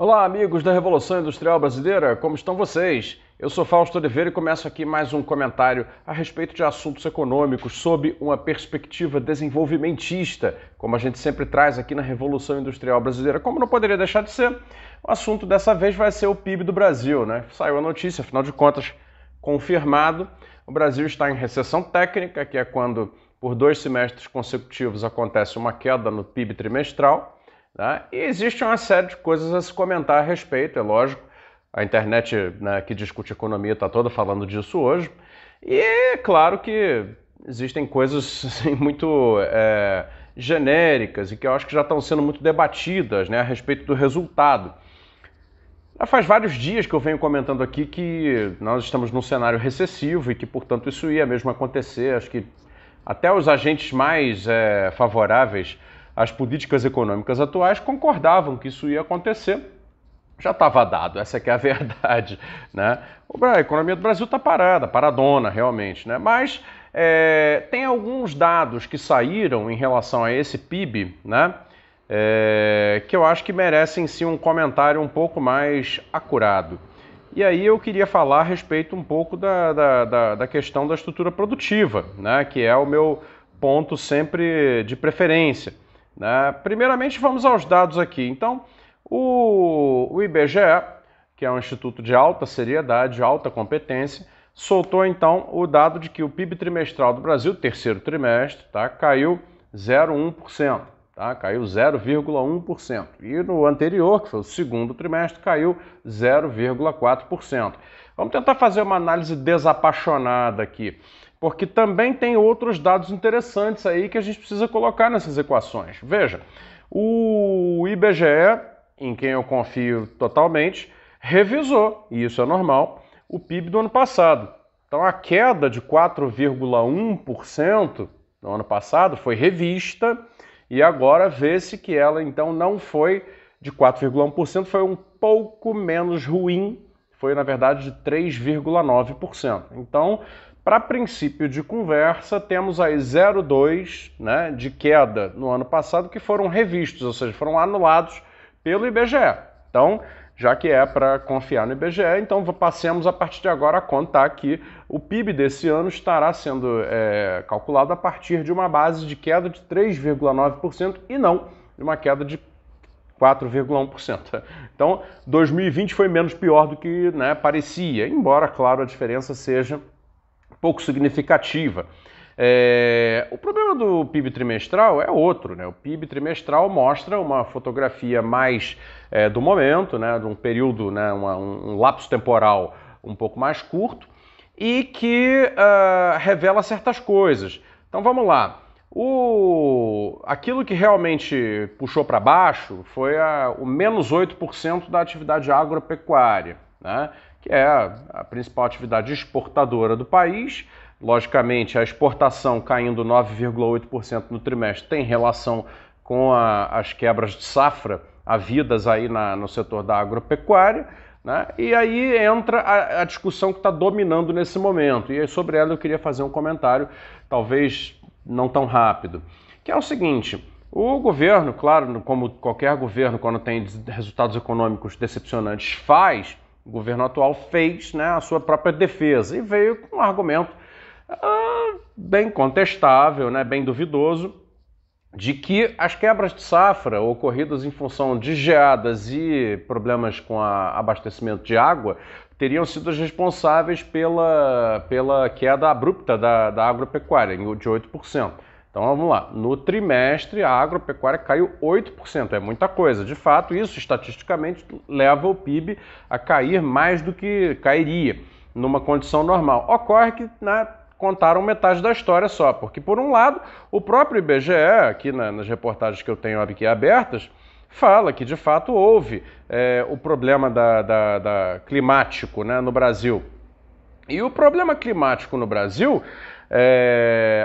Olá, amigos da Revolução Industrial Brasileira, como estão vocês? Eu sou Fausto Oliveira e começo aqui mais um comentário a respeito de assuntos econômicos sob uma perspectiva desenvolvimentista, como a gente sempre traz aqui na Revolução Industrial Brasileira. Como não poderia deixar de ser, o assunto dessa vez vai ser o PIB do Brasil, né? Saiu a notícia, afinal de contas, confirmado. O Brasil está em recessão técnica, que é quando, por 2 semestres consecutivos, acontece uma queda no PIB trimestral. Tá? E existe uma série de coisas a se comentar a respeito, é lógico. A internet, né, que discute economia está toda falando disso hoje. E é claro que existem coisas assim, muito genéricas e que eu acho que já estão sendo muito debatidas, né, a respeito do resultado. Já faz vários dias que eu venho comentando aqui que nós estamos num cenário recessivo e que, portanto, isso ia mesmo acontecer. Acho que até os agentes mais favoráveis às políticas econômicas atuais concordavam que isso ia acontecer. Já estava dado, essa que é a verdade, né? A economia do Brasil está parada, paradona realmente, né? Mas tem alguns dados que saíram em relação a esse PIB, né? Que eu acho que merecem sim um comentário um pouco mais acurado. E aí eu queria falar a respeito um pouco da questão da estrutura produtiva, né? Que é o meu ponto sempre de preferência, né? Primeiramente vamos aos dados aqui. Então, o IBGE, que é um instituto de alta seriedade, alta competência, soltou então o dado de que o PIB trimestral do Brasil, terceiro trimestre, tá, caiu 0,1%, tá, caiu 0,1%. E no anterior, que foi o segundo trimestre, caiu 0,4%. Vamos tentar fazer uma análise desapaixonada aqui, porque também tem outros dados interessantes aí que a gente precisa colocar nessas equações. Veja, o IBGE, em quem eu confio totalmente, revisou, e isso é normal, o PIB do ano passado. Então a queda de 4,1% no ano passado foi revista e agora vê-se que ela então não foi de 4,1%, foi um pouco menos ruim, foi na verdade de 3,9%. Então, para princípio de conversa, temos aí 0,2, né, de queda no ano passado que foram revistos, ou seja, foram anulados pelo IBGE. Então, já que é para confiar no IBGE, então passemos a partir de agora a contar que o PIB desse ano estará sendo calculado a partir de uma base de queda de 3,9% e não de uma queda de 4,1%. Então, 2020 foi menos pior do que, né, parecia, embora, claro, a diferença seja pouco significativa. O problema do PIB trimestral é outro, né? O PIB trimestral mostra uma fotografia mais do momento, né? De um período, né? Um lapso temporal um pouco mais curto e que revela certas coisas. Então vamos lá. Aquilo que realmente puxou para baixo foi o menos 8% da atividade agropecuária, né? Que é a principal atividade exportadora do país. Logicamente, a exportação caindo 9,8% no trimestre tem relação com as quebras de safra havidas aí no setor da agropecuária, né? E aí entra a discussão que está dominando nesse momento, e sobre ela eu queria fazer um comentário, talvez não tão rápido, que é o seguinte: o governo, claro, como qualquer governo, quando tem resultados econômicos decepcionantes, o governo atual fez, né, a sua própria defesa e veio com um argumento bem contestável, né, bem duvidoso, de que as quebras de safra ocorridas em função de geadas e problemas com abastecimento de água teriam sido as responsáveis pela queda abrupta da agropecuária, de 8%. Então vamos lá, no trimestre a agropecuária caiu 8%, é muita coisa. De fato, isso estatisticamente leva o PIB a cair mais do que cairia numa condição normal. Ocorre que, né, contaram metade da história só, porque por um lado, o próprio IBGE, aqui nas reportagens que eu tenho aqui abertas, fala que de fato houve o problema climático, né, no Brasil. E o problema climático no Brasil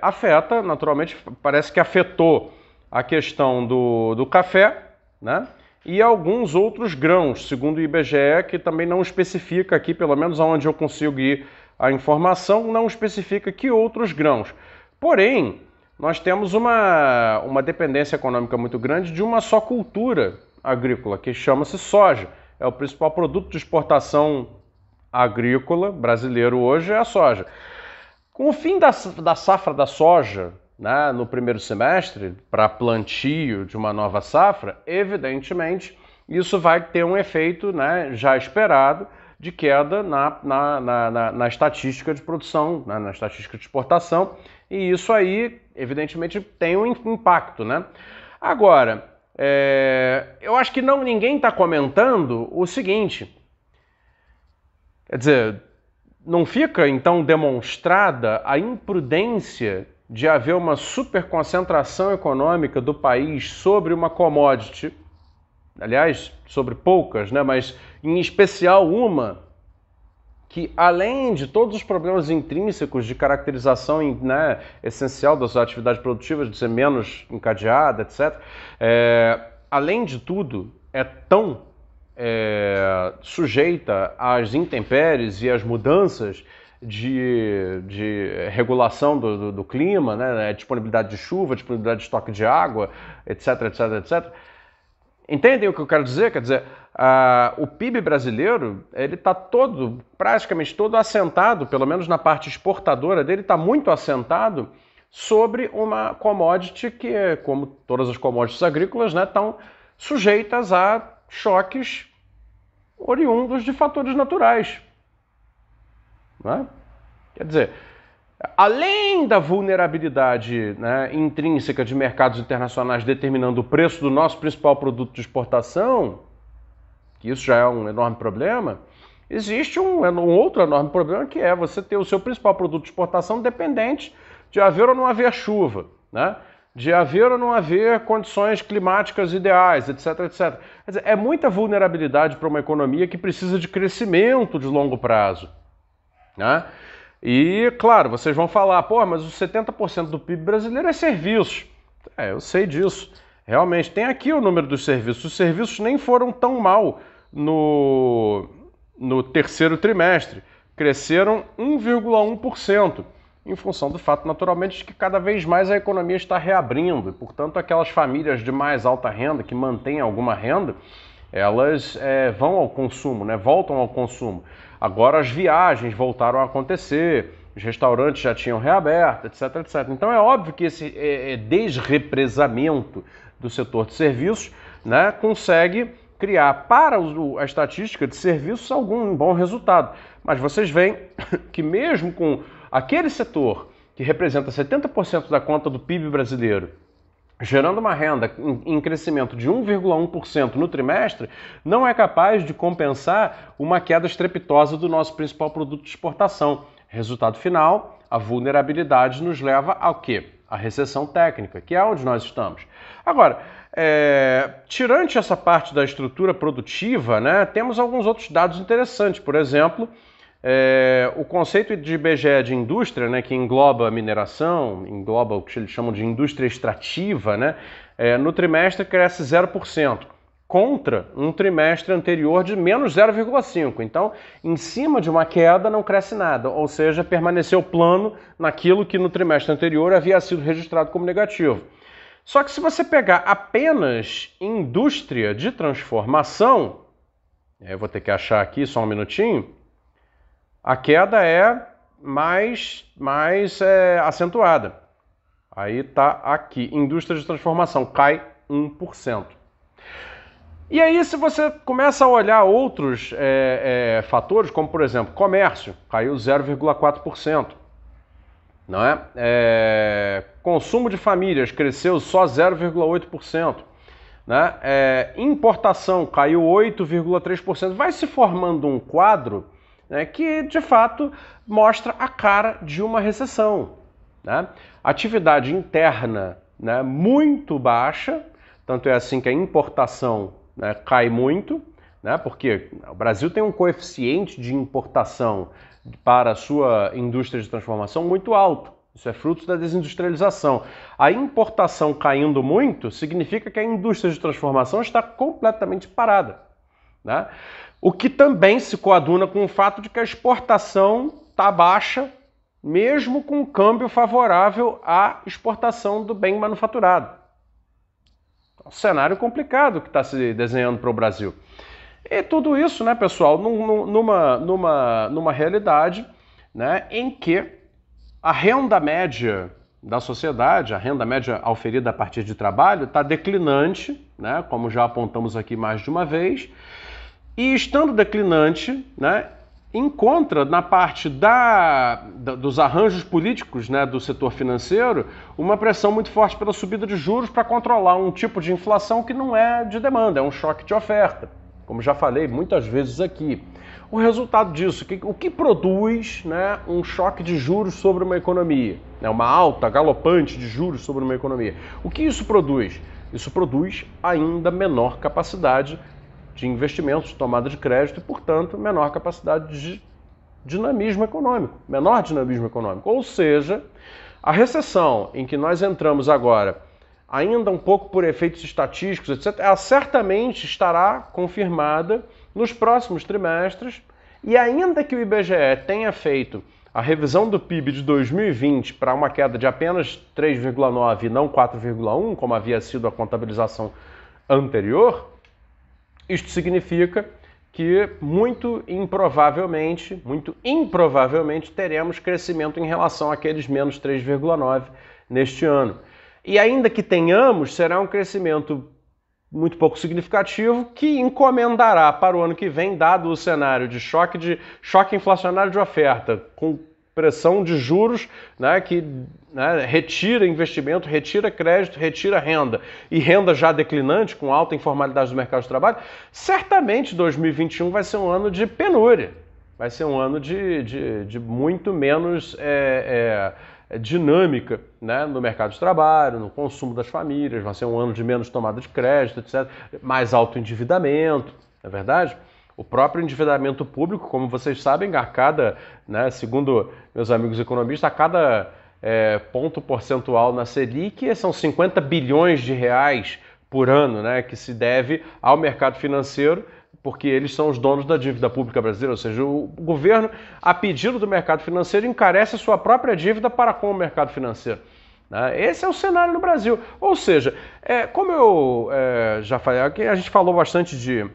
afeta, naturalmente, parece que afetou a questão do café, né? E alguns outros grãos, segundo o IBGE, que também não especifica aqui, pelo menos onde eu consigo ir a informação, não especifica que outros grãos. Porém, nós temos uma dependência econômica muito grande de uma só cultura agrícola, que chama-se soja. É o principal produto de exportação agrícola brasileiro hoje, é a soja. Com o fim da safra da soja, né, no primeiro semestre, para plantio de uma nova safra, evidentemente, isso vai ter um efeito, né, já esperado de queda na estatística de produção, né, na estatística de exportação, e isso aí, evidentemente, tem um impacto, né? Agora, eu acho que ninguém está comentando o seguinte, quer dizer, não fica, então, demonstrada a imprudência de haver uma superconcentração econômica do país sobre uma commodity, aliás, sobre poucas, né, mas em especial uma, que além de todos os problemas intrínsecos de caracterização, né, essencial das atividades produtivas, de ser menos encadeada, etc., além de tudo, é tão sujeita às intempéries e às mudanças de regulação do clima, né, disponibilidade de chuva, disponibilidade de estoque de água, etc, etc, etc. Entendem o que eu quero dizer? Quer dizer, o PIB brasileiro, ele está praticamente todo assentado, pelo menos na parte exportadora dele, está muito assentado sobre uma commodity que, como todas as commodities agrícolas, né, estão sujeitas a choques oriundos de fatores naturais. Né? Quer dizer, além da vulnerabilidade, né, intrínseca de mercados internacionais determinando o preço do nosso principal produto de exportação, que isso já é um enorme problema, existe um outro enorme problema, que é você ter o seu principal produto de exportação dependente de haver ou não haver chuva, né? De haver ou não haver condições climáticas ideais, etc, etc. Quer dizer, é muita vulnerabilidade para uma economia que precisa de crescimento de longo prazo, né? E, claro, vocês vão falar, pô, mas os 70% do PIB brasileiro é serviços. Eu sei disso. Realmente, tem aqui o número dos serviços. Os serviços nem foram tão mal no terceiro trimestre. Cresceram 1,1%, em função do fato, naturalmente, de que cada vez mais a economia está reabrindo. E, portanto, aquelas famílias de mais alta renda, que mantêm alguma renda, elas vão ao consumo, né? Voltam ao consumo. Agora as viagens voltaram a acontecer, os restaurantes já tinham reaberto, etc, etc. Então é óbvio que esse desrepresamento do setor de serviços, né, consegue criar para a estatística de serviços algum bom resultado. Mas vocês veem que mesmo com aquele setor que representa 70% da conta do PIB brasileiro, gerando uma renda em crescimento de 1,1% no trimestre, não é capaz de compensar uma queda estrepitosa do nosso principal produto de exportação. Resultado final, a vulnerabilidade nos leva ao quê? A recessão técnica, que é onde nós estamos. Agora, tirante essa parte da estrutura produtiva, né, temos alguns outros dados interessantes. Por exemplo, o conceito de IBGE de indústria, né, que engloba a mineração, engloba o que eles chamam de indústria extrativa, né, no trimestre cresce 0%, contra um trimestre anterior de menos 0,5%. Então, em cima de uma queda não cresce nada, ou seja, permaneceu plano naquilo que no trimestre anterior havia sido registrado como negativo. Só que se você pegar apenas indústria de transformação, eu vou ter que achar aqui só um minutinho, a queda é mais acentuada. Aí está aqui, indústria de transformação, cai 1%. E aí, se você começa a olhar outros fatores, como por exemplo, comércio, caiu 0,4%. Não é? Consumo de famílias cresceu só 0,8%. Né? Importação caiu 8,3%. Vai se formando um quadro, né, que de fato mostra a cara de uma recessão. Né? Atividade interna, né, muito baixa, tanto é assim que a importação, né, cai muito, né, porque o Brasil tem um coeficiente de importação para a sua indústria de transformação muito alto. Isso é fruto da desindustrialização. A importação caindo muito significa que a indústria de transformação está completamente parada. Né? O que também se coaduna com o fato de que a exportação está baixa, mesmo com um câmbio favorável à exportação do bem manufaturado. um cenário complicado que está se desenhando para o Brasil. E tudo isso, né, pessoal, numa realidade, né, em que a renda média da sociedade, a renda média auferida a partir de trabalho, está declinante, né, como já apontamos aqui mais de uma vez, e estando declinante, né, encontra na parte dos arranjos políticos, né, do setor financeiro uma pressão muito forte pela subida de juros para controlar um tipo de inflação que não é de demanda, é um choque de oferta, como já falei muitas vezes aqui. O resultado disso, o que produz, né, um choque de juros sobre uma economia, né, uma alta, galopante de juros sobre uma economia? O que isso produz? Isso produz ainda menor capacidade de investimentos, de tomada de crédito e, portanto, menor capacidade de dinamismo econômico, menor dinamismo econômico. Ou seja, a recessão em que nós entramos agora, ainda um pouco por efeitos estatísticos, etc., ela certamente estará confirmada nos próximos trimestres, e ainda que o IBGE tenha feito a revisão do PIB de 2020 para uma queda de apenas 3,9% e não 4,1%, como havia sido a contabilização anterior, isto significa que muito improvavelmente teremos crescimento em relação àqueles menos 3,9% neste ano. E ainda que tenhamos, será um crescimento muito pouco significativo que encomendará para o ano que vem, dado o cenário de choque inflacionário de oferta, com pressão de juros, né, que, né, retira investimento, retira crédito, retira renda, e renda já declinante, com alta informalidade do mercado de trabalho, certamente 2021 vai ser um ano de penúria, vai ser um ano de muito menos dinâmica, né, no mercado de trabalho, no consumo das famílias, vai ser um ano de menos tomada de crédito, etc., mais alto endividamento, não é verdade? O próprio endividamento público, como vocês sabem, a cada, né, segundo meus amigos economistas, a cada ponto percentual na Selic são 50 bilhões de reais por ano, né, que se deve ao mercado financeiro, porque eles são os donos da dívida pública brasileira, ou seja, o governo, a pedido do mercado financeiro, encarece a sua própria dívida para com o mercado financeiro. Esse é o cenário no Brasil. Ou seja, como eu já falei, aqui a gente falou bastante de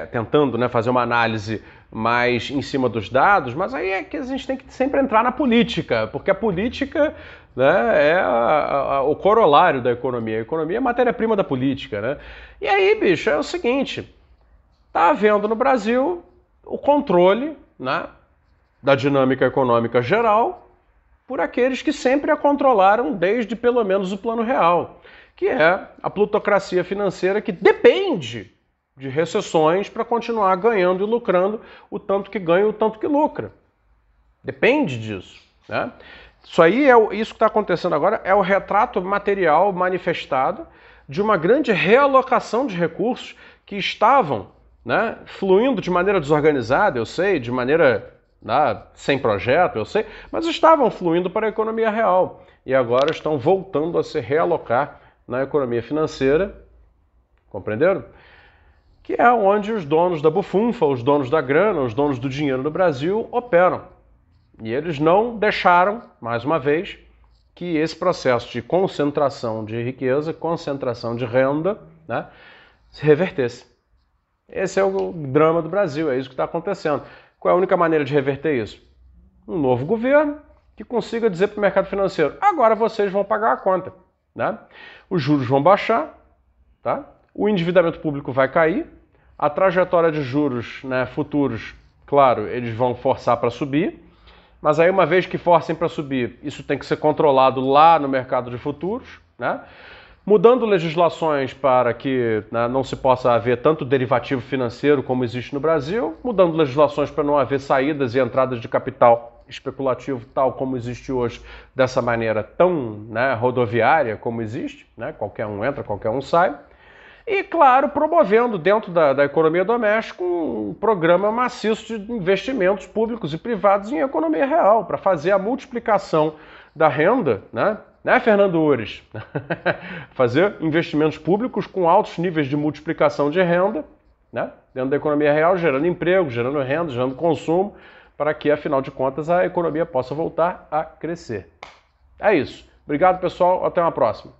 tentando, né, fazer uma análise mais em cima dos dados, mas aí é que a gente tem que sempre entrar na política, porque a política, né, é o corolário da economia. A economia é a matéria-prima da política, né? E aí, bicho, é o seguinte, tá havendo no Brasil o controle, né, da dinâmica econômica geral por aqueles que sempre a controlaram desde pelo menos o Plano Real, que é a plutocracia financeira que depende de recessões para continuar ganhando e lucrando o tanto que ganha e o tanto que lucra. Depende disso, né? Isso aí, isso que está acontecendo agora é o retrato material manifestado de uma grande realocação de recursos que estavam, né, fluindo de maneira desorganizada, eu sei, de maneira, né, sem projeto, eu sei, mas estavam fluindo para a economia real e agora estão voltando a se realocar na economia financeira, compreenderam? Que é onde os donos da bufunfa, os donos da grana, os donos do dinheiro no Brasil operam. E eles não deixaram, mais uma vez, que esse processo de concentração de riqueza, concentração de renda, né, se revertesse. Esse é o drama do Brasil, é isso que está acontecendo. Qual é a única maneira de reverter isso? Um novo governo que consiga dizer para o mercado financeiro, agora vocês vão pagar a conta, né? Os juros vão baixar, tá? O endividamento público vai cair, a trajetória de juros, né, futuros, claro, eles vão forçar para subir, mas aí uma vez que forcem para subir, isso tem que ser controlado lá no mercado de futuros, né? Mudando legislações para que, né, não se possa haver tanto derivativo financeiro como existe no Brasil, mudando legislações para não haver saídas e entradas de capital especulativo tal como existe hoje, dessa maneira tão, né, rodoviária como existe, né? Qualquer um entra, qualquer um sai. E, claro, promovendo dentro da economia doméstica um programa maciço de investimentos públicos e privados em economia real, para fazer a multiplicação da renda, né, Fernando Ures? Fazer investimentos públicos com altos níveis de multiplicação de renda, né, dentro da economia real, gerando emprego, gerando renda, gerando consumo, para que, afinal de contas, a economia possa voltar a crescer. É isso. Obrigado, pessoal. Até uma próxima.